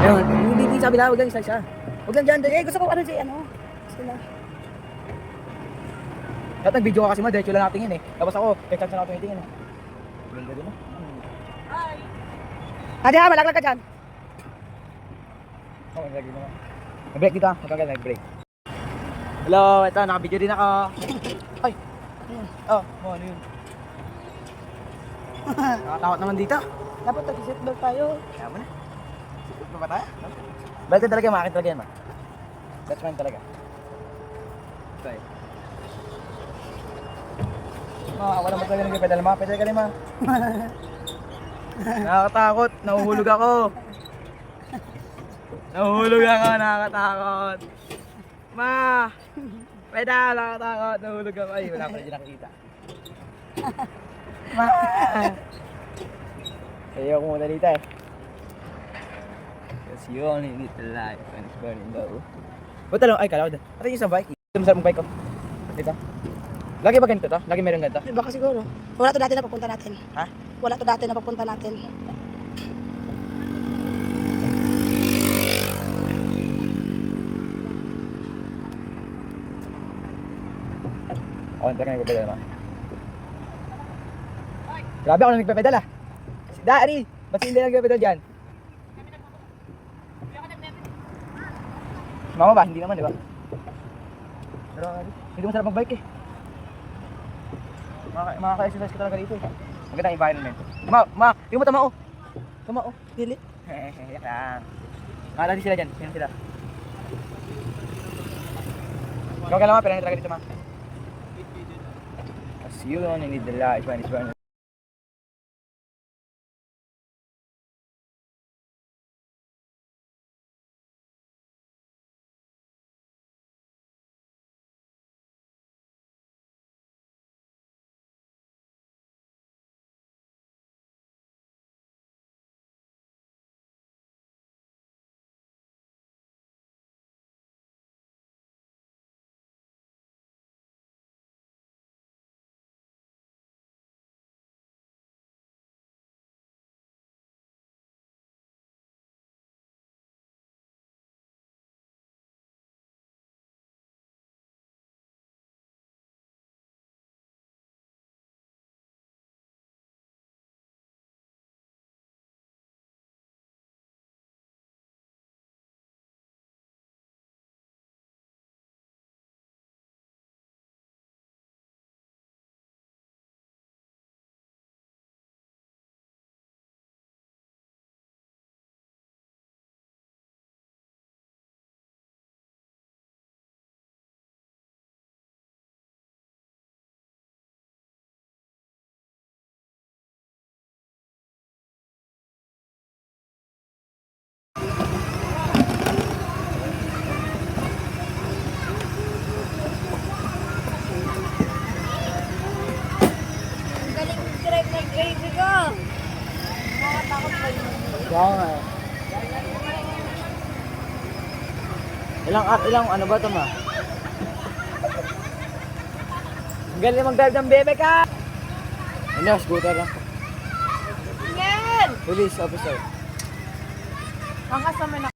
Ayun, hindi sabi na, huwag lang isa-isa. Huwag lang dyan, eh, gusto ko ano si ano. Gusto lang. At nag-video ka kasi ma, diretso lang natingin eh. Tapos ako, text lang ako tumitingin eh. Ganda din ah. Hi! Ate ha, malaglag ka dyan. Oo, nalaglag naman. Nag-break dito ah, magkagal nag-break. Hello, ito, naka-video din ako. Ay! Oh, ano yun? Nakatakot naman dito. Dapat nag-seatbelt tayo. Kaya mo na. Seatbelt pa ba tayo? Belt talaga, makakit talaga yan ma. That's mine talaga. Try. Wala mo talaga nag-pedal ma. Pedal ka rin ma. Nakakatakot. Nahuhulog ako. Nahuhulog ako. Nakakatakot. Ma! Pedal. Nakakatakot. Nahuhulog ako. Ay, wala pa rin nakikita. Ma! Ayoko muna dito eh. Cause you only need the light when it's burning low. Ba't talong? Ay, kala ko doon. Ito yung isang bike. Ito masarap mong bike ko. Dito. Lagi ba ganito to? Lagi meron ganito? Baka siguro. Wala to dati na papunta natin. Ha? Wala to dati na papunta natin. Ako, hindi ka nagpapedal ma. Grabe ako na nagpapedal ah. Dari! Ba't hindi nagpapedal dyan? Mama ba? Hindi naman, di ba? Pero hindi masarap mag-bike eh. Makaka-exercise ko talaga dito eh. Magandang environment. Hindi mo tama oh. Tama oh. Dili. Yak lang. Nakala di sila dyan. Sino sila? Ikaw ka lang ma, pero talaga dito ma. As you only need the light when it's burning. Kaya nga eh. Ilang ano ba ito ma? Ang galing mag-drive ng bebe ka! Ano, scooter lang. Yan! Police officer. Ang kasama na